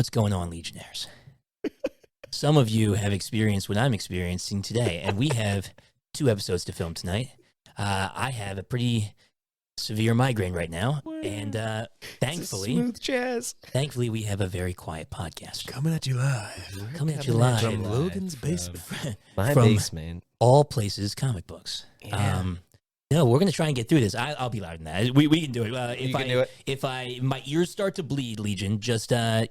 What's going on, Legionnaires? Some of you have experienced what I'm experiencing today, and we have 2 episodes to film tonight. I have a pretty severe migraine right now, and thankfully, smooth jazz. Thankfully, we have a very quiet podcast Coming at you live. coming at you live From Logan's basement. My From- basement. all places comic books. Yeah. No, we're gonna try and get through this. I'll be louder than that. We can do it. You can do it. If my ears start to bleed, Legion, just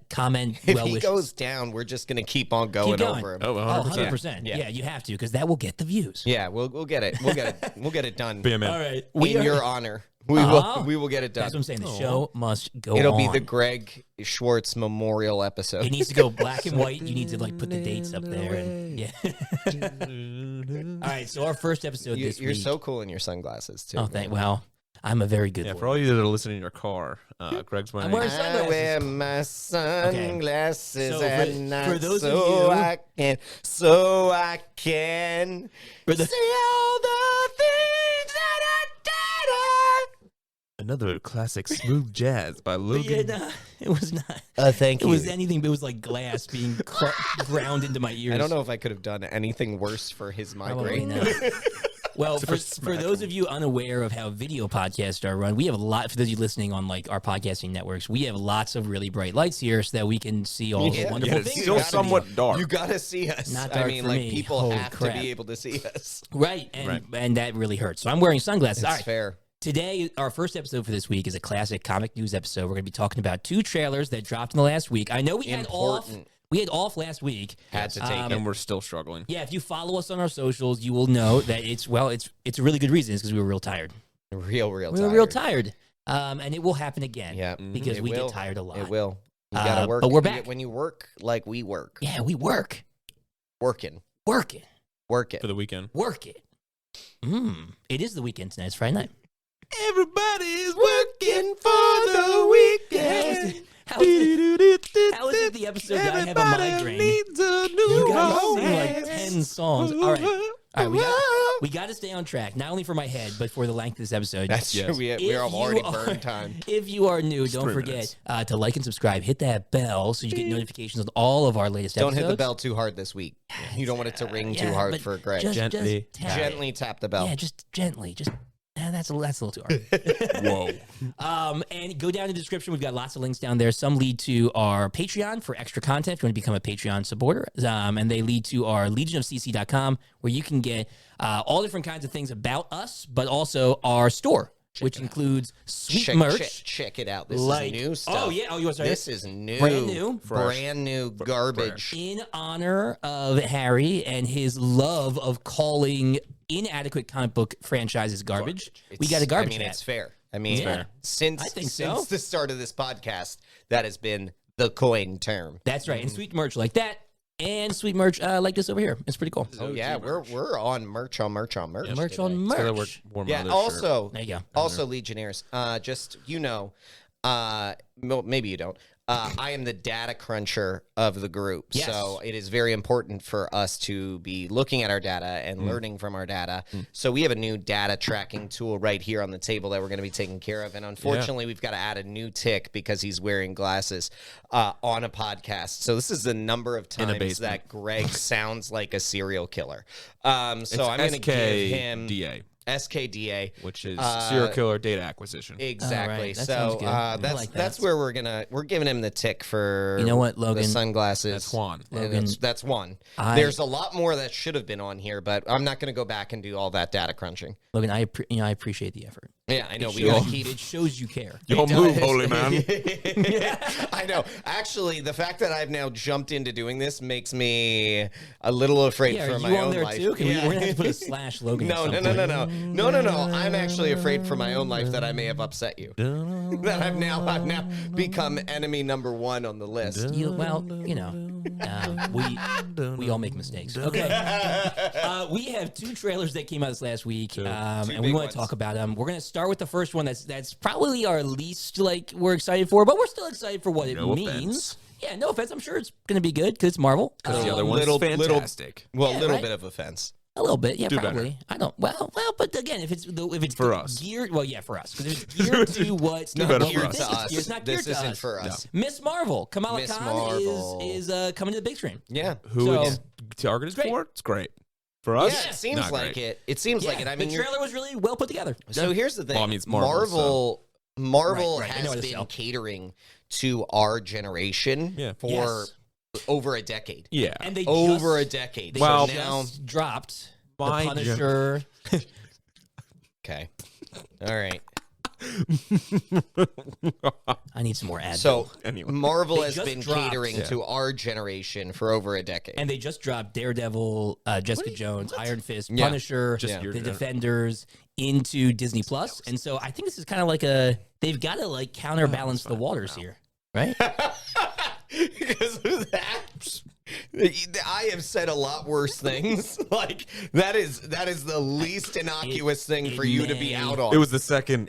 comment. If well he wishes. goes down, we're just gonna keep on going, Keep going. over him. Oh, Oh, 100%. 100%. Yeah. Yeah, you have to, because that will get the views. Yeah, we'll get it. We'll get it. We'll get it done. Be a man. All right. In your honor, we will get it done. That's what I'm saying. The show must go It'll on. be the Greg Schwartz Memorial episode. It needs to go black and white. You need to put the dates up there. And, yeah. All right. So our first episode this You're week. so cool in your sunglasses too. Oh, well, I'm a very good Yeah, boy. for all you that are listening in your car, Greg's I'm wearing. wearing I sunglasses. wear my sunglasses So at for night those of so you- I can For the- see all the things that I did. Another classic smooth jazz by Logan. Yeah, no, it was not. Thank It was anything but it was like glass being ground into my ears. I don't know if I could have done anything worse for his Probably migraine. not. Well, Except for for smack those him. of you unaware of how video podcasts are run, we have a lot, for those of you listening on like our podcasting networks, we have lots of really bright lights here so that we can see all Yeah. the wonderful Yeah, it's things. still about video. somewhat dark. You gotta see us. Not I dark mean, for like me. people Holy have crap. to be able to see us. Right, and that really hurts. So I'm wearing sunglasses. It's All right. fair. Today, our first episode for this week is a classic comic news episode. We're going to be talking about 2 trailers that dropped in the last week. I know we had off. Important. We had off last week. Had to take And we're still struggling. Yeah, if you follow us on our socials, you will know that it's a really good reason. It's because we were real tired. Real We tired. were real tired. And it will happen again. Yeah. Because It we will. get tired a lot. It will. You gotta work. but we're back. When you work like we work. Yeah, we work. Work it. Work it. For the weekend. Work it. It is the weekend tonight. It's Friday night. Everybody's Working for the weekend. How is it the episode that I have a migraine? Needs a new You guys sing romance. like 10 songs. All right, we got to stay on track, not only for my head, but for the length of this episode. That's Yes. true. We If have already you are- burned time. If you are new, don't 3 forget minutes. to like and subscribe. Hit that bell so you get notifications on all of our latest Don't episodes. hit the bell too hard this week. You don't want it to ring too Yeah, hard but for Greg. Gently. tap it. Gently tap the bell. Yeah, just gently. That's a little too hard. Whoa. And go down in the description. We've got lots of links down there. Some lead to our Patreon for extra content if you want to become a Patreon supporter. And they lead to our legionofcc.com where you can get all different kinds of things about us, but also our store, which includes sweet merch. Check it out. This Like- is new stuff. Oh, yeah. Oh, you want to start? This is new. Brand new. Brand new garbage. In honor of Harry and his love of calling inadequate comic book franchises garbage. We got a garbage I mean, hat. it's fair. I mean, Yeah. since I think so. the start of this podcast, that has been the coin term. That's right. And sweet merch like that. And sweet merch like this over here. It's pretty cool. Oh yeah, we're on merch on merch. Merch today. on Together merch. we're warm Yeah. on this Also, There you go. also Legionnaires. Just maybe you don't. I am the data cruncher of the group, Yes. so it is very important for us to be looking at our data and learning from our data. So we have a new data tracking tool right here on the table that we're going to be taking care of. And unfortunately, we've got to add a new tick because he's wearing glasses on a podcast. So this is the number of times basement. that Greg sounds like a serial killer. So I'm going to give him SKDA, SKDA, which is serial killer data acquisition. Exactly. All right, that So sounds good. I like that's that. where we're giving him the tick for You know what, Logan? the sunglasses. That's Juan. And Logan, that's one. There's a lot more that should have been on here, but I'm not going to go back and do all that data crunching. Logan, I appreciate the effort. Yeah, I know. It We shows- gotta keep. It shows you care. Your move, holy man. I know. Actually, the fact that I've now jumped into doing this makes me a little afraid Yeah, for are my you on own there life. too? We're Yeah. gonna have to put a slash Logan. No. I'm actually afraid for my own life that I may have upset you. That I've now become enemy number 1 on the list. We all make mistakes. Okay. We have 2 trailers that came out this last week, and we big want ones. to talk about them. We're going to start with the first one. That's probably our least we're excited for, but we're still excited for what it No means. offense. Yeah, no offense. I'm sure it's going to be good because it's Marvel. Because the other one's little- fantastic. Well, a Yeah, little right? bit of offense. A little bit, yeah, Do better. probably. I don't. Well, but again, if it's For us. geared, well, yeah, for us, because it's geared to what? It's not better geared for to us. us. It's not geared This to isn't us. for us. Miss Marvel, Kamala Miss Khan Marvel. is coming to the big screen. Yeah. Who So- it's targeted Great. for? It's great. For us, Yeah, it seems not like great. it. It seems like it. I mean, the you're, trailer was really well put together. so here's the thing. Well, I mean, it's Marvel, Marvel Right, they know has how to been sell. catering to our generation Yeah. for Yes. over a decade. Yeah. And they Over a just, decade. they So Well- now, just dropped the My Punisher. okay, all right. I need some more ads. So Anyway. Marvel They has just been dropped- catering Yeah. to our generation for over a decade. and they just dropped Daredevil, Jessica Jones, Iron Fist, Yeah. Punisher, Just your the gener- Defenders into Disney Plus. And so I think this is kind of like they've got to like counterbalance the waters here, right? Because of that, I have said a lot worse things. Like that is the least innocuous thing for you to be may- out on. It was the second.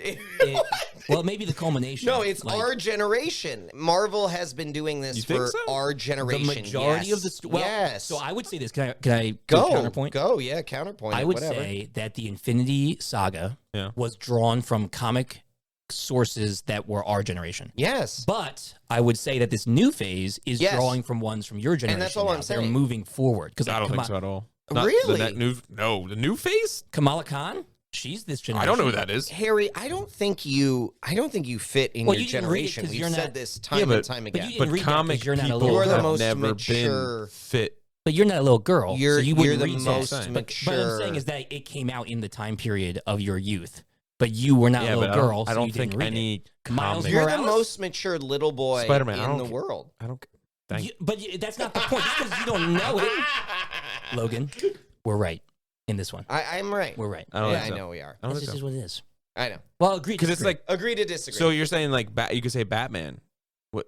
Well, maybe the culmination. No, it's like, our generation. Marvel has been doing this You think for so? our the generation. majority of the. Yes. Well, yes. so I would say this. Can I go counterpoint? Go, yeah, counterpoint. I it, would whatever. say that the Infinity Saga Yeah. was drawn from comic sources that were our generation. Yes. But I would say that this new phase is Yes. drawing from ones from your generation. that's all now. I'm They're saying. moving forward because I don't think so at all. Not Really? The new face? Kamala Khan, she's this generation. I don't know who that is. Harry, I don't think you fit in Well, your you didn't read it generation. 'cause We've you're said not- this time but- and time but again. you didn't But read that 'cause comic you're not a people little You're the have most never mature- been fit. But you're not a little girl. You're so you you're wouldn't the read most that. mature. But I'm saying is that it came out in the time period of your youth. But you were not Yeah, a but little girl. I so don't you think didn't read any it. Miles comic. You're the Morales? most mature little boy Spider-Man, I in don't the ca- world. I don't. Thank That's not the point. Just because you don't know it, Logan, we're right in this one. I'm right. We're right. I don't Yeah, think I so. know we are. I don't That's think just so. what it is. I know. Well, agreed. Because it's like Agree to disagree. so. You're saying like you could say Batman.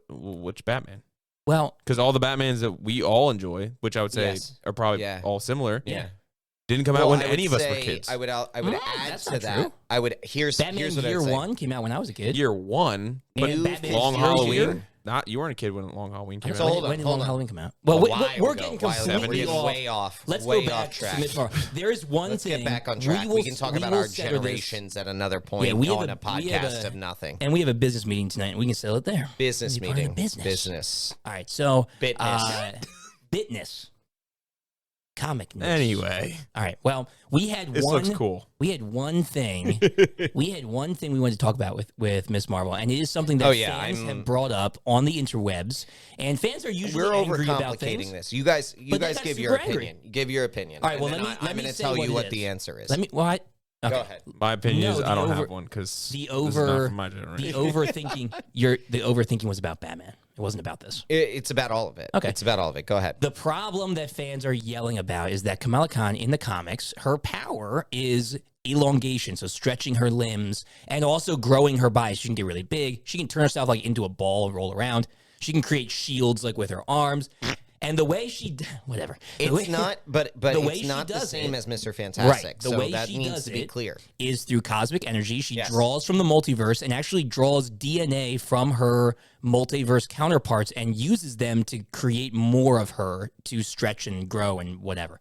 Which Batman? well, Because all the Batmans that we all enjoy, which I would say Yes. are probably Yeah. all similar, yeah. didn't come out Well, when I would any of us were say- kids. I would add that's to not that. true. I would here's Batman what I Year would say. One came out when I was a kid. Year one, but And Batman Long Zero Halloween. Year? Not you weren't a kid when Long Halloween came So out. hold on, when did hold Long on. Halloween come out? Well, A we're while getting ago, while ago. We're completely getting off. way off. Let's way go back off track. to Miss Marvel. There is one Let's thing. get back on track. We can talk about will our settle this. generations at another point Yeah, we have on a- a we have podcast a- of nothing. And we have a business meeting tonight, and we can settle it there. Business Be part of the meeting. business. All right, so Bitness. Bitness. Comic news. Anyway, All right. Well, we had this one. looks cool. We had one thing. we had one thing we wanted to talk about with Miss Marvel, and it is something that Oh, yeah, fans I'm- have brought up on the interwebs, and fans are usually We're angry about overcomplicating things. this. You guys But they give got your super angry. opinion. Give your opinion. All right. Well, And then let I'm me going to say tell what you it what is. the answer is. Let me. What? Okay. Go ahead. My opinion No, is the I don't over- have one because The this is not over. from my The generation. overthinking. The overthinking was about Batman. It wasn't about this. It's about all of it. Okay. It's about all of it. Go ahead. The problem that fans are yelling about is that Kamala Khan in the comics, her power is elongation, so stretching her limbs and also growing her body. She can get really big. She can turn herself like into a ball and roll around. She can create shields like with her arms. And the way whatever. The It's way- not, but the way it's she not the does same it- as Mr. Fantastic. Right. The so way that she needs does to be it clear. is through cosmic energy. She Yes. draws from the multiverse and actually draws DNA from her multiverse counterparts and uses them to create more of her to stretch and grow and whatever.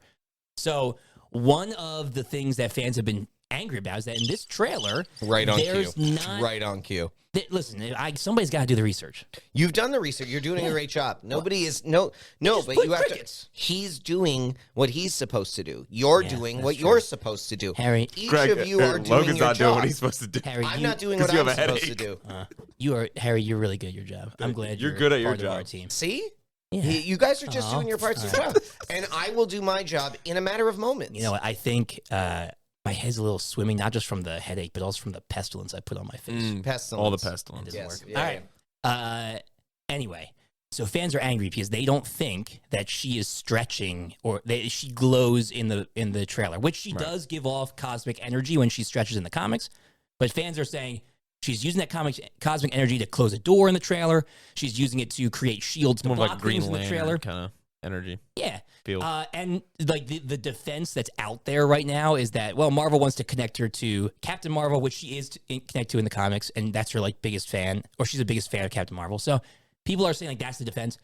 So one of the things that fans have been angry about is that in this trailer, Right on there's cue. not. Right on cue. Listen, somebody's got to do the research. You've done the research. You're doing a great job. Nobody is no, just but put you have crickets. to. He's doing what he's supposed to do. You're Yeah, doing that's what true. you're supposed to do. Harry, Each of you are doing Logan's your not job. doing what he's supposed to do. Harry, I'm you, not doing 'cause what you I'm have a supposed to headache. do. Harry, you're really good at your job. I'm glad You're good at your part of our job. team. See, Yeah. You guys are just Aw. doing your parts of the job, and I will do my job in a matter of moments. You know what? I think my head's a little swimming, not just from the headache, but also from the pestilence I put on my face. pestilence. All the It pestilence. doesn't Yes. work. Yeah, All right. Anyway, so fans are angry because they don't think that she is stretching or she glows in the trailer, which she does give off cosmic energy when she stretches in the comics. But fans are saying she's using that cosmic energy to close a door in the trailer. She's using it to create shields to More block like Green things in the trailer. Lantern kind of energy. Yeah. Feel. And like the defense that's out there right now is that, well, Marvel wants to connect her to Captain Marvel, which she is connected to in the comics, and that's her like biggest fan, or she's the biggest fan of Captain Marvel. So people are saying like that's the defense.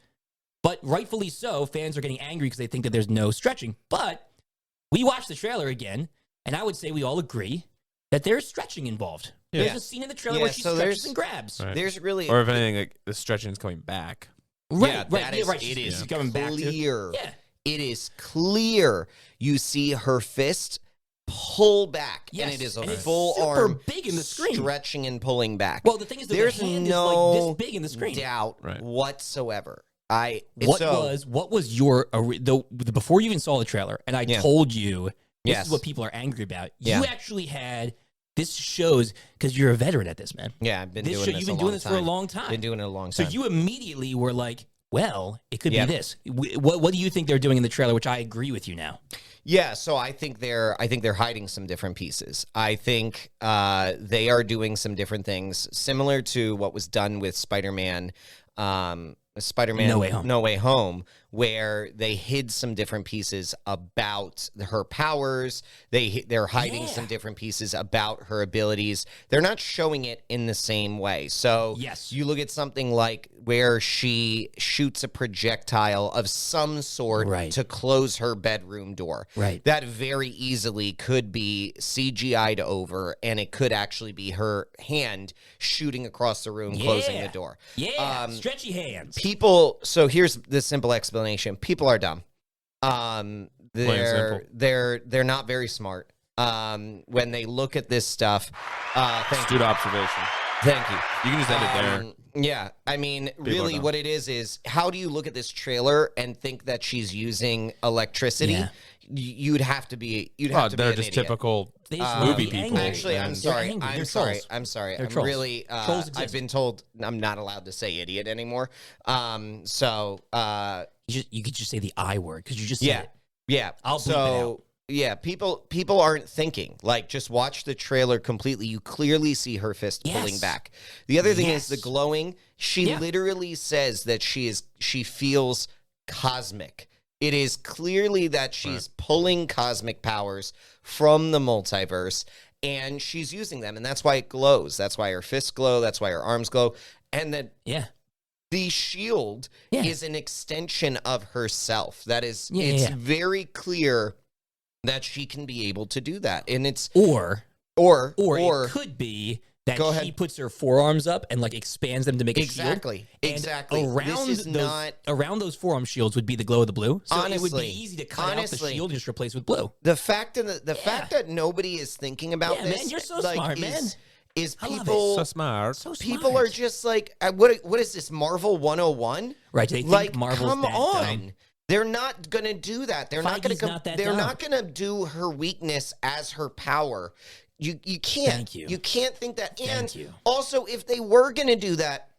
But rightfully so, fans are getting angry because they think that there's no stretching. But we watched the trailer again, and I would say we all agree that there's stretching involved. Yeah. There's a scene in the trailer Yeah, where she so stretches there's- and grabs. Right. There's really Or if anything, like the stretching is coming back. Right, Yeah, right, that yeah, is- right. it She's is coming back to clear. Yeah. It is clear. You see her fist pull back, Yes, and it is a and it's full super arm big in the screen. stretching and pulling back. Well, the thing is, that there's the hand no is like this big in the screen. doubt Right. whatsoever. What was your before you even saw the trailer, and I Yeah. told you this Yes. is what people are angry about. Yeah. You actually had this shows because you're a veteran at this, man. Yeah, I've been This doing show, this. you've been doing this for a long time. Been doing it a long So time. you immediately were like, well, it could Yep. be this. What do you think they're doing in the trailer? Which I agree with you now. Yeah, so I think they're hiding some different pieces. I think they are doing some different things similar to what was done with Spider-Man No Way Home. where they hid some different pieces about her powers. They're hiding Yeah. some different pieces about her abilities. They're not showing it in the same way. So Yes. you look at something like where she shoots a projectile of some sort Right. to close her bedroom door. Right. That very easily could be CGI'd over, and it could actually be her hand shooting across the room, closing the door. Yeah, stretchy hands. People, so here's the simple explanation. People are dumb. and They're not very smart. When they look at this stuff, thank you. Astute observation. Thank you. You can just end it there. Yeah, I mean, are really, dumb. what it is how do you look at this trailer and think that she's using electricity? Yeah. You'd have to be. You'd Oh, have to be they're an just idiot. typical They just wanna movie be people. angry. Actually, I'm and- sorry. angry. They're I'm sorry. trolls. I'm sorry. They're I'm trolls. really. Trolls exist. I've been told I'm not allowed to say idiot anymore. So. You could just say the I word because you just Yeah. said it. Yeah. I'll bleep it so yeah, people aren't thinking. Like, just watch the trailer completely. You clearly see her fist pulling Yes. back. The other thing is the Yes. glowing. She Yeah. literally says that she feels cosmic. It is clearly that she's pulling cosmic powers from the multiverse, and she's using them, and that's why it glows. That's why her fists glow. That's why her arms glow. And then Yeah. the shield Yeah. is an extension of herself. That is, Yeah, it's yeah. very clear that she can be able to do that. And it's, Or or it could be that Go she ahead. puts her forearms up and like expands them to make a exactly, shield. And exactly. Around This is those, not around those forearm shields would be the glow of the blue. So it would be Honestly, easy to cut out the honestly. shield and just replace with blue. the fact that fact that nobody is thinking about Yeah, this. man, you're so like, smart, is, man. Is I love it. people So smart. So people smart. are just like, what is this, Marvel 101? Right, they think Like, Marvel's come that on. dumb. They're not gonna do that. They're not Feige's gonna. not that they're dumb. not gonna do her weakness as her power. You can't. Thank you. You can't think that. And Thank you. also, if they were gonna do that,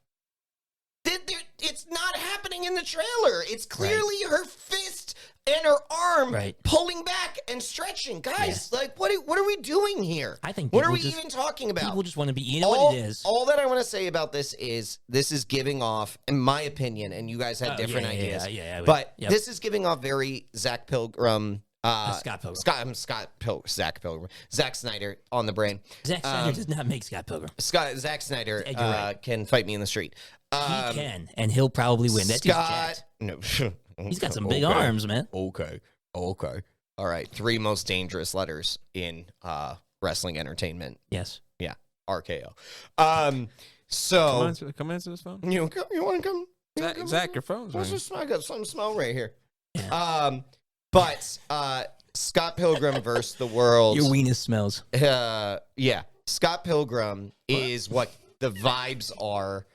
it's not happening in the trailer. It's clearly her fist and her arm Right. pulling back and stretching. Guys, like, what are we doing here? I think What are people we just- even talking about? People just want to be, you know what it is. All that I want to say about this is giving off, in my opinion, and you guys had different ideas. yeah, but yep. this is giving off very Zach Pilgrim. Scott Pilgrim. Zach Pilgrim. Zack Snyder on the brain. Zack Snyder does not make Scott Pilgrim. Zack Snyder Yeah, you're right. can fight me in the street. He can, and he'll probably win. That dude's jacked. No. He's got some big arms, man. Okay. All right. 3 most dangerous letters in wrestling entertainment. Yes. Yeah. RKO. Come answer this phone. You want to come? Zach, your phone's What's ringing. this? I got something smell right here. Yeah. But Scott Pilgrim versus the world. Your weenus smells. Yeah. Scott Pilgrim is what the vibes are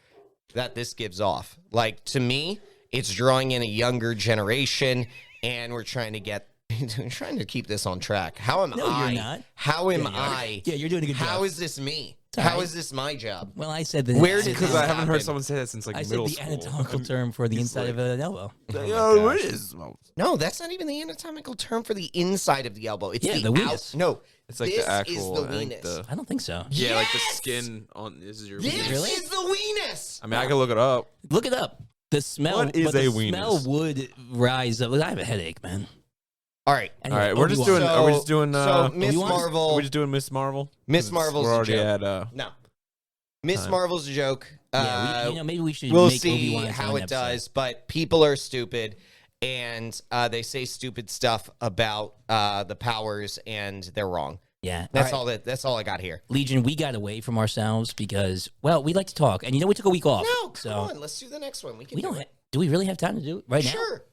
that this gives off. Like, to me, it's drawing in a younger generation, and we're trying to keep this on track. How am No, I? you're not. How am Yeah, you are. I? Yeah, you're doing a good job. How is this me? all How right. is this my job? Well, I said that. Where did Because this I haven't heard happen? someone say that since like I said middle the school. anatomical term for the inside of an elbow. Oh, what is? No, that's not even the anatomical term for the inside of the elbow. It's Yeah, the the out. weenus. No, It's like this the actual. is the I think weenus. I don't think so. Yeah, like the Yes! skin on. This is your. This weenus. Really? is the weenus. I mean, I can look it up. Look it up. The smell. What is but the a weenus? smell would rise up. I have a headache, man. All right. Anyway, All right, we're just Obi-Wan. doing. Are we just doing? So Miss Obi-Wan? Marvel. Are we just doing Miss Marvel? Miss 'Cause Marvel's We're a already joke. at. No. Miss Time. Marvel's a joke. Yeah, maybe we should We'll make see Obi-Wan its how own it episode. does, but people are stupid. and they say stupid stuff about the powers, and they're wrong. Yeah, That's all. That's all I got here. Legion, we got away from ourselves because, well, we like to talk, and we took a week off. No, come on, let's do the next one. We can. Do we really have time to do it right now? Sure.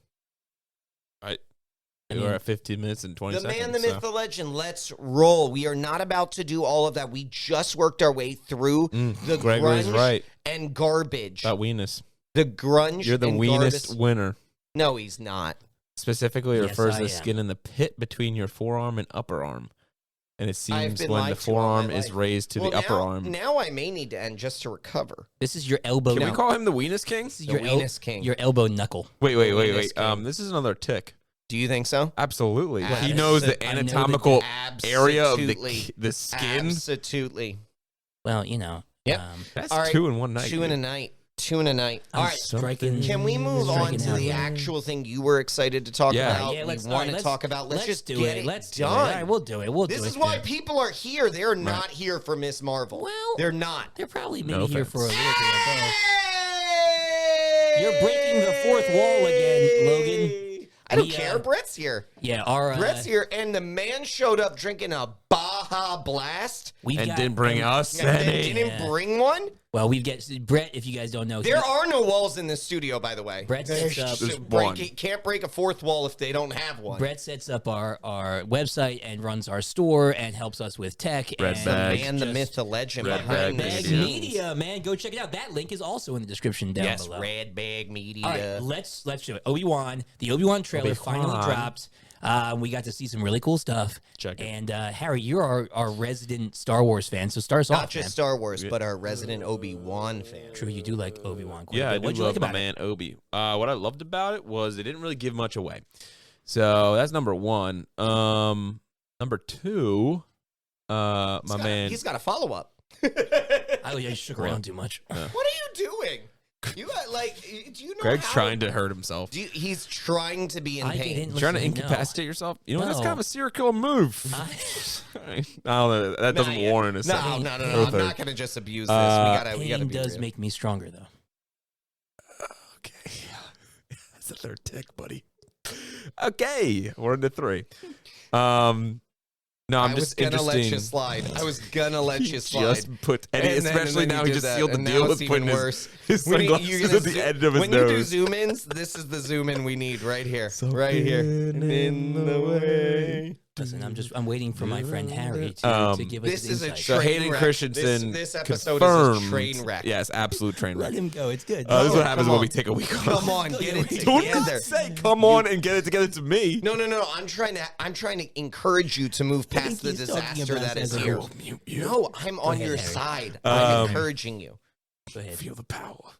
We're at 15 minutes and 20 seconds. The man, the myth, the legend. Let's roll. We are not about to do all of that. We just worked our way through the Gregory's grunge right. and garbage. About weenus. The grunge. You're the and weenest winner. No, he's not. Specifically, it refers to the I am. skin in the pit between your forearm and upper arm. And it seems been when lied the to all my forearm life. is raised to the upper arm. Now I may need to end just to recover. This is your elbow. Can we call him the weenus king? This is The your weenus king. Your elbow knuckle. Wait. Weenus king. This is another tick. Do you think so? Absolutely. He knows the I know anatomical that- area of Absolutely. the skin. Absolutely. Well, Yep. That's All right, 2 in one night. 2 in a night. 2 in a night. All right. striking. Can we move on to the actual thing you were excited to talk about? Yeah, we want to talk about. Let's just get it Let's done. do it. All right, we'll do it. We'll This do it. is why people are here. They're not here for Miss Marvel. Well, they're not. They're probably No maybe here offense. for a little bit of both. You're breaking the fourth wall again, Logan. I don't care. Brett's here. Yeah, our Brett's here, and the man showed up drinking a Baja Blast. And didn't bring us And any. didn't bring one. Well, we've got Brett. If you guys don't know, There are no walls in this studio, by the way. Brett sets up. There's one. Can't break a fourth wall if they don't have one. Brett sets up our website and runs our store and helps us with tech. Red and bag. Man, the myth, the legend Red behind bag the Bag scenes. Media, man, go check it out. That link is also in the description down Yes, below. Red Bag Media. All right, let's do it. Obi-Wan, the Obi-Wan trailer finally dropped. We got to see some really cool stuff. Check it. And Harry, you're our resident Star Wars fan, so start us Not off. just man. Star Wars, but our resident Obi-Wan fan. True, you do like Obi-Wan. Quite Yeah, a I bit. do What'd you love like my about it? man Obi. What I loved about it was they didn't really give much away. So that's number one. Number two, He's got a follow-up. Oh yeah, you shook around too much. What are you doing? You got do you know Greg's how- trying to hurt himself. He's trying to be in I pain. didn't Trying to listen, no. incapacitate yourself? You know, that's No. kind of a serial killer move. I don't know. That doesn't yeah. warrant a No, second. no. or I'm third. not going to just abuse this. We gotta Pain be does real. make me stronger, though. Okay. That's the third tick, buddy. Okay. We're into 3. No, I'm I just was gonna let interesting. you slide. I was gonna let you slide. Just put, and And then- especially and then now, you he did just that, sealed the and now deal it's with even putting worse. his When you- sunglasses you're gonna at the end of his when nose. you do zoom-ins, this is the zoom-in we need right here. Right here. In the way. Listen, I'm waiting for my friend Harry to give us This his is a insight. So train Hayden wreck. Christensen This episode confirmed, is a train wreck. Yes, absolute train wreck. Let him go. It's good. This is what happens come when on. we take a week off. Come on, get it Do not together. say come on and get it together to me. No. I'm trying to encourage you to move past the he's talking disaster about that is as a here. whole. No, I'm on ahead, your Harry. side. I'm encouraging you. Go ahead. Feel the power.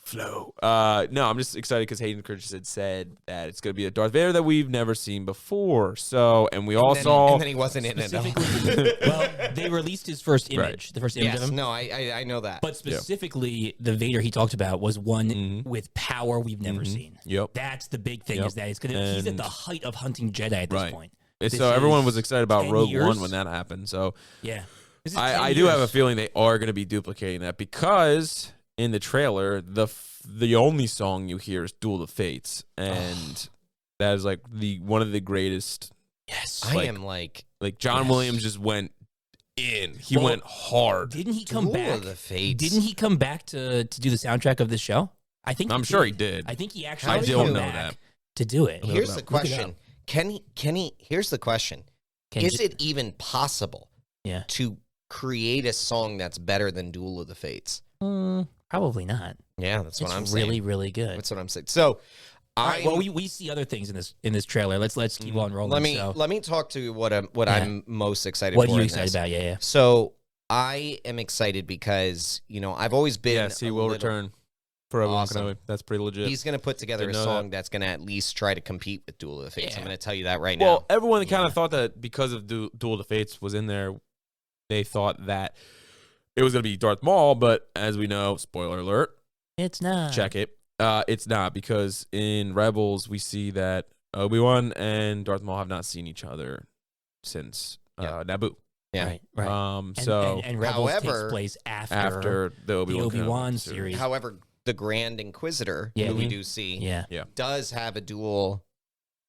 Flow. No, I'm just excited because Hayden Christensen said that it's going to be a Darth Vader that we've never seen before. So, and we all saw. And then he wasn't in it at all. Well, they released his first image, Right. the first image of Yes, him. no, I know that. But specifically, the Vader he talked about was one Mm-hmm. with power we've never seen. Yep. That's the big thing Yep. is that he's at And- the height of hunting Jedi at this Right. point. And This so everyone is was excited about 10 Rogue years. One when that happened. So Yeah. I do have a feeling they are going to be duplicating that because in the trailer, the only song you hear is Duel of Fates. And that is like one of the greatest. Yes. I like- am like John Yes. Williams just went in. He Well, went hard. Didn't he come Duel back? of the Fates. Didn't he come back to do the soundtrack of this show? I think I'm sure he did. I think he How actually do came you know back that? to do it. Here's the Look it question. up. Can he here's the question. Can Is you- it even possible Yeah. to create a song that's better than Duel of the Fates? Probably not. Yeah, that's what It's I'm really, saying. really good. That's what I'm saying. So All right, I well, we see other things in this trailer. Let's keep on rolling. let me talk to what I'm most excited What for. are you in excited this. about? Yeah. So I am excited because, I've always been Yes, he a will little- return for Obi-Wan Awesome. Kenobi. That's pretty legit. He's going to put together a Didn't know song that's going to at least try to compete with Duel of the Fates. Yeah. I'm going to tell you that right well, now. everyone kind of thought that because of Duel of the Fates was in there, they thought that it was going to be Darth Maul, but as we know, spoiler alert, It's not. check it. It's not, because in Rebels we see that Obi-Wan and Darth Maul have not seen each other since Naboo. Yeah. Right. So and Rebels However, takes place after after the the Obi-Wan Obi-Wan Kenobi series. However, the Grand Inquisitor, who we do see, does have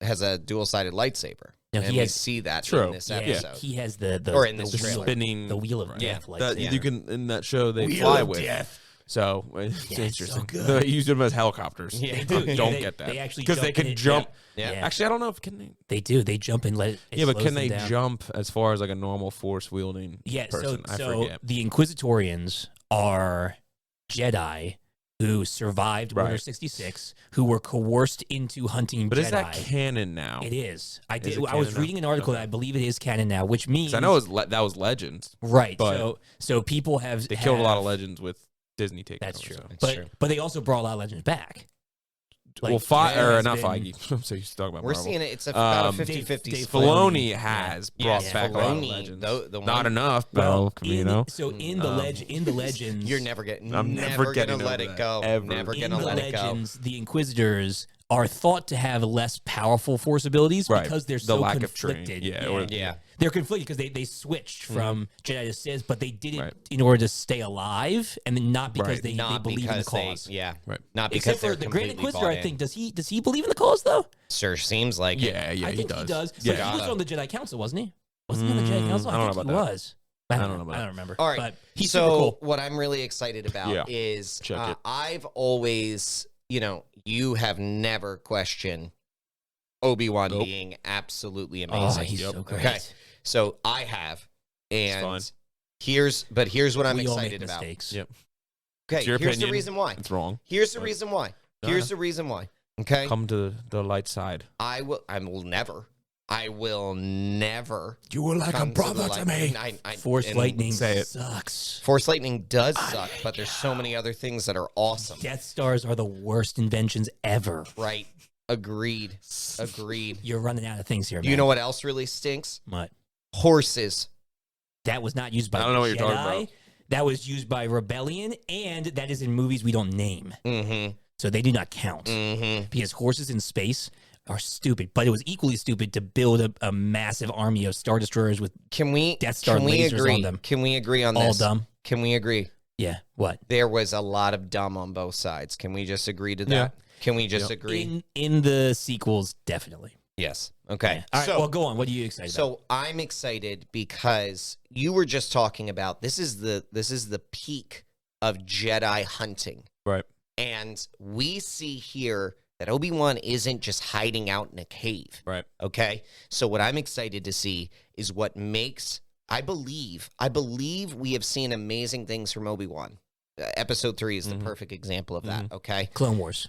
has a dual-sided lightsaber. No, and we see that in this episode. He has the or in this wheel, spinning the wheel of death lightsaber. You can in that show they Wheel fly of with. Death. So it's Yeah, it's so interesting. good. They use them as helicopters. Yeah. They do. Don't they, get that. They actually because they can jump. Yeah. Actually, I don't know if can they. They do. They jump and let it. Yeah, but slows can them they down. jump as far as like a normal force wielding person? I So forget. the Inquisitorians are Jedi who survived Order 66, who were coerced into hunting But Jedi. is that canon now? It is. I Is did. it I was canon reading now? an article Okay. that I believe it is canon now, which means 'Cause I know that was Legends. right. but So people have They killed a lot of Legends with Disney taking That's over, true. so. That's true. But they also brought a lot of Legends back. Well, Feige not has been- Feige. I'm so used to talking about We're Marvel. seeing it. It's about a Um, 50-50 Dave split. Filoni has brought Yes, back a lot of Filoni, Legends. the Not one- enough, though. You know. So in the Legends, You're never getting. I'm never getting gonna let over it that, go. ever. Never in gonna the let it go. Legends, the Inquisitors are thought to have less powerful Force abilities Right. because they're The so lack of training. conflicted. Yeah. They're conflicted because they switched from Jedi to Sith, but they did it Right. in order to stay alive, and then not because Right. they Not believe in the because cause. Right. Not because Except for they're the Grand completely Inquisitor, bought I in. think. Does he believe in the cause though? Sure seems like it. Yeah, I he think does. he does. But Yeah. he was on the Jedi Council, wasn't he? Wasn't he on the Jedi Council? I don't know think about he that. was. I don't know. about I that. don't remember. All right. But he's so super cool. what I'm really excited about is Check it. I've always, you have never questioned Obi-Wan Nope. being absolutely Oh, amazing. he's so great. Okay. So I have, and fine. here's what I'm We all excited make about. mistakes. Yep. Okay, It's your here's opinion. the reason why. It's wrong. Here's the But- reason why. No, Here's no. the reason why. Okay. Come to the light side. I will never. I will never. You were like come the light. Force and lightning say it. sucks. Force lightning does suck, but there's so many other things that are awesome. Death Stars are the worst inventions ever. Right. Agreed. You're running out of things here, man. You know what else really stinks? What? Horses. That was not used by I don't know what Jedi. you're talking about. That was used by Rebellion, and that is in movies we don't name. Mm-hmm. So they do not count. Mm-hmm. Because horses in space are stupid. But it was equally stupid to build a massive army of Star Destroyers with Can we Death Star can we lasers agree? on them. Can we agree on all this? dumb. Can we agree? Yeah, what? There was a lot of dumb on both sides. Can we just agree to that? Yeah. Can we just agree? In the sequels, definitely. Yes. Okay. All right, So, well, go on. What are you excited about? so I'm excited because you were just talking about this is the peak of Jedi hunting. Right. And we see here that Obi-Wan isn't just hiding out in a cave. Right. Okay? So what I'm excited to see is what makes I believe we have seen amazing things from Obi-Wan. Episode 3 is the perfect example of that, okay? Clone Wars.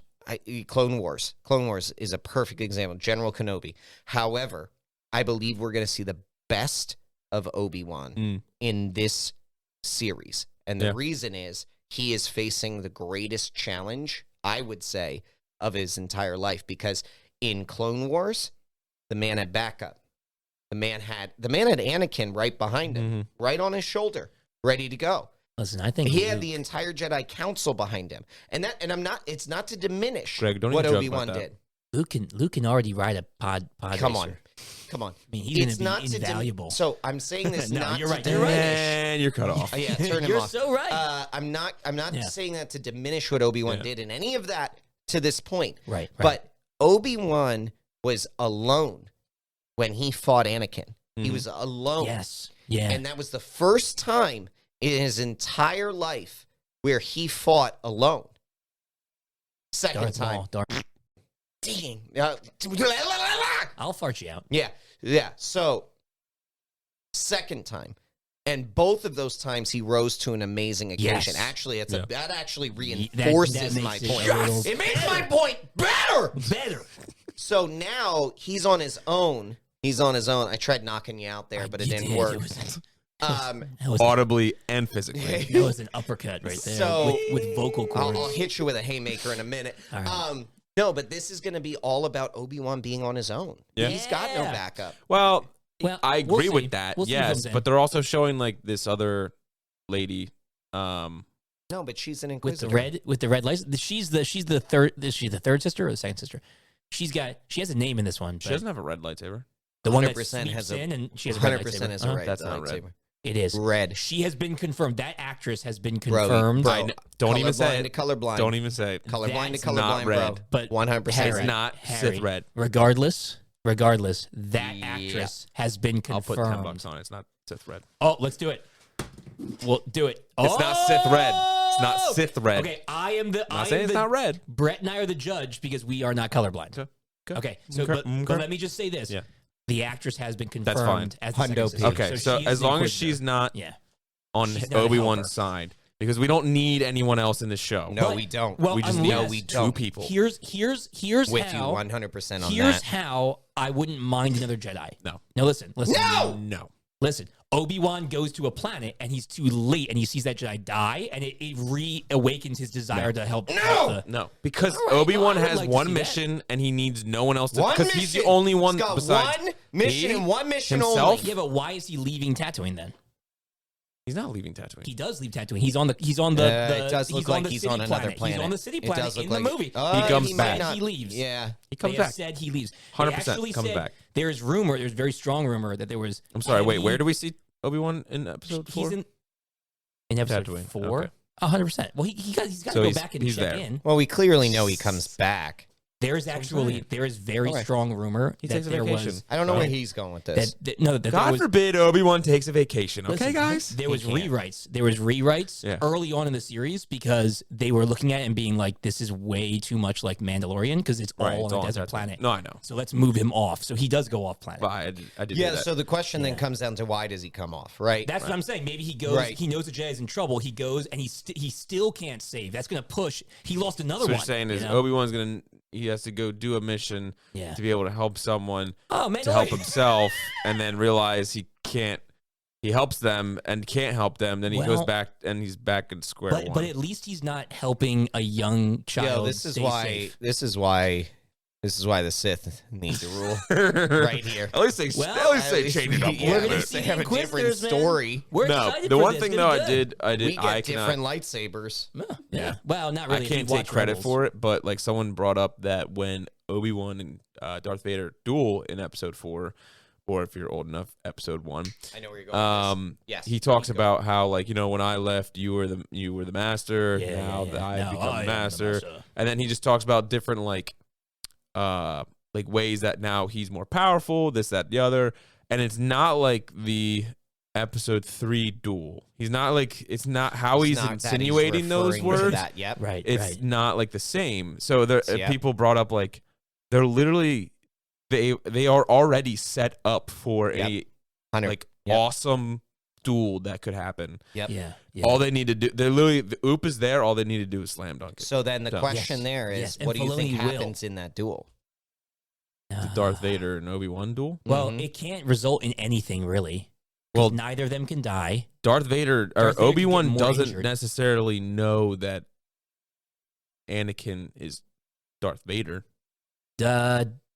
Clone Wars. Clone Wars is a perfect example. General Kenobi. However, I believe we're going to see the best of Obi-Wan in this series. And the reason is he is facing the greatest challenge, I would say, of his entire life. Because in Clone Wars, the man had backup. The man had Anakin right behind him, right on his shoulder, ready to go. Listen, I think He had the entire Jedi Council behind him, and it's not to diminish Greg, don't what even joke Obi-Wan about that. did. Luke can already ride a pod Come racer. on. I mean, he's It's going not to be invaluable. So I'm saying this No, not you're to right, you're right. diminish. And you're cut off. Yeah, turn him You're off. so right. I'm not Yeah. saying that to diminish what Obi-Wan did in any of that to this point. Right. But Obi-Wan was alone when he fought Anakin. He was alone. Yes. Yeah. And that was the first time in his entire life where he fought alone. Second Darth time. Maul, Darth- Dang. I'll fart you out. Yeah. So, second time. And both of those times he rose to an amazing occasion. Yes. Actually, that actually That reinforces makes my it point. a little- It makes my point better. Better. So now he's on his own. I tried knocking you out there, but it You didn't did. work. That was Audibly and physically. that was an uppercut right there So- with vocal cords. I'll hit you with a haymaker in a minute. All right. No, but this is going to be all about Obi-Wan being on his own. Yeah. He's got no Yeah. backup. Well, Well, I we'll agree see. with that. We'll see what yes, comes in. but they're also showing like this other lady. No, but she's an with inquisitor. the red license. She's the third. Is she the third sister or the second sister? She has a name in this one. She but doesn't have a red lightsaber. the one that 100% sweeps has a- in and she has a red 100% lightsaber. is a red That's not red. lightsaber. It is. Red. She has been confirmed. That actress has been confirmed. Bro, Don't even say colorblind it. to colorblind. Don't even say it. Colorblind That's to not colorblind, red. bro. But 100% Harry, It's red. not Harry, Sith red. Regardless, that Yeah. actress has been I'll confirmed. put $10 on it. It's not Sith red. Oh, let's do it. We'll do it. It's not Sith red. It's not Sith red. Okay, I am the. I'm not saying it's not red. Brett and I are the judge because we are not colorblind. Okay, so but let me just say this. Yeah. The actress has been confirmed fine. as the Hundo second sister. Okay, so she is as the long as Inquisitor. she's not Yeah. on She's not a Obi-Wan's helper. side, because we don't need anyone else in this show. No, But- we don't. well, we just unless- need we two don't. people. Here's With how. you 100% on Here's that. how I wouldn't mind another Jedi. No. No, listen. No. Listen. Obi-Wan goes to a planet and he's too late and he sees that Jedi die and it reawakens his desire to help. No, because All right, Obi-Wan no, I would has like to one see mission and he needs no one else to, One because he's the mission. only one He's got besides one mission he, and one mission himself. only. Yeah, but why is he leaving Tatooine then? He's not leaving Tatooine. He does leave Tatooine. He's on the it does look he's like on the he's city on another planet. planet. He's on the city It planet does look in like the movie. He comes might back. not- He leaves. Yeah. He comes They back. have said he leaves. 100% They actually comes said back. There's very strong rumor that there was. I'm sorry, wait, heavy- where do we see Obi-Wan in episode 4? He's in episode Tatooine. 4. Okay. 100%. Well, he's got So to go he's- back and he's check there. in. Well, we clearly know he comes back. There is saying. very Okay. strong rumor He that takes a there vacation. was I don't know Right. where he's going with this. that there God was, forbid Obi-Wan takes a vacation. Okay, Listen, guys? There was He can't. rewrites. There was rewrites Yeah. early on in the series because they were looking at it and being like, "This is way too much like Mandalorian because it's all Right, on it's a all desert Tatooine. planet." No, I know. So let's move him off. So he does go off planet. But I did Yeah, do that. so the question then Yeah. comes down to why does he come off, right? That's what I'm saying. Maybe he goes. Right. He knows the Jedi's in trouble. He goes and he still can't save. That's going to push. He lost another So one. what you're saying is you know? Obi-Wan's going to, he has to go do a mission Yeah. to be able to help someone Oh man, to help himself and then realize he can't, he helps them and can't help them. Then he goes Well, back and he's back in square one. But at least he's not helping a young child. Yo, this is stay why. safe. This is why the Sith need to rule right here. At least they, Well, at least At they least change it up a yeah, We're little gonna bit. least they see have a different Inquisitors, man. story. We're No, excited the for one this. thing It's though gonna I be did, We get I different cannot, lightsabers. good. Yeah. Well, not really. I if you can't take watch credit Rebels. for it, but like someone brought up that when Obi-Wan and Darth Vader duel in episode 4, or if you're old enough, episode 1, I know where you're going. With this. Yes, he talks keep going. about how, like, you know, when I left, you were the master. Yeah, now yeah, that yeah. I have Now become I am the the master. master. And then he just talks about different like ways that now he's more powerful, this, that, the other. And it's not like the episode 3 duel. He's not like, it's not how It's he's not that insinuating those referring to words. That, yep. Right. It's right. not like the same. So there, Yeah. people brought up like they're literally they are already set up for a 100. like Yep. awesome duel that could happen. Yep. Yeah. Yeah. All they need to do, they're literally, the oop is there. All they need to do is slam dunk it. So then the So- question Yes. there is, Yes, and what do you think Filoni will. happens in that duel? The Darth Vader and Obi-Wan duel. Well, Mhm. it can't result in anything really. Well, Well, neither of them can die. Darth Vader or Darth Vader could Obi-Wan get more doesn't injured. necessarily know that Anakin is Darth Vader.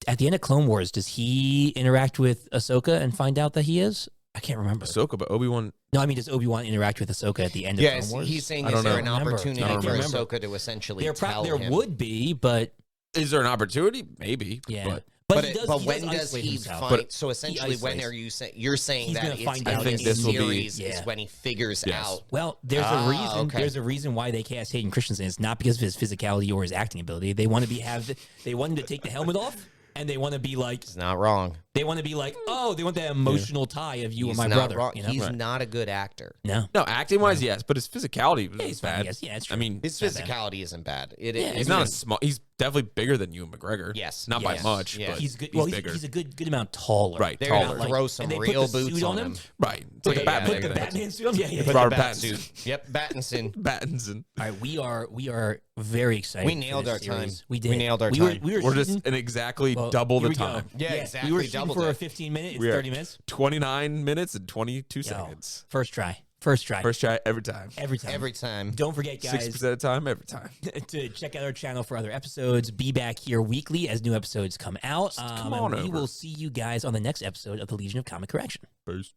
At the end of Clone Wars, does he interact with Ahsoka and find out that he is? I can't remember. Ahsoka, but Obi-Wan. No, I mean, does Obi-Wan interact with Ahsoka at the end of Yes, Clone Wars? he's saying, I is don't there know. an Remember. opportunity I don't for remember. Ahsoka to essentially there tell there him? would be, but Is there an opportunity? Maybe. yeah. But he does, But he when does does isolate he himself. find? But So essentially, when isolates. are you saying? You're saying He's that gonna it's find in out the I think this will be- series Yeah. is when he figures Yes. out. Well, there's Ah, a reason. okay. There's a reason why they cast Hayden Christensen. It's not because of his physicality or his acting ability. They want to they want him to take the helmet off, and they want to be like, It's not wrong. they want to be like, oh, they want that emotional tie of you He's and my not brother. wrong. You know? He's Right. not a good actor. No, No, acting wise, yes, but his physicality was yeah, he's fine. bad. Yes, yeah, it's true. I mean, His Not bad. physicality isn't bad. Yeah, he's not a small. He's definitely bigger than you, McGregor. Yes. not by Yes. much, Yeah. but he's good. He's Well, bigger. he's a good amount taller. Right, They're taller. gonna Like- throw some and they put real the boots suit on on him. him? right. It's like Yeah, the Batman. Put the they're Batman suit on. Yeah, yeah. Put the Robert bat Pattinson. suit. Yep, Battinson. Pattinson. All right, we are very excited. We for nailed this our time. series. We did. We nailed our we time. We were We're just shooting- in exactly well, double here the we go. time. Yeah, We exactly, were shooting doubled for a it. 15 minutes. We are 30 minutes. 29 minutes and 22 Yo, seconds. First try. First try. First try every time. Every time. Every time. Don't forget, guys, 6% of the time, every time. to check out our channel for other episodes. Be back here weekly as new episodes come out. Come on and we over. will see you guys on the next episode of the Legion of Comic Correction. Peace.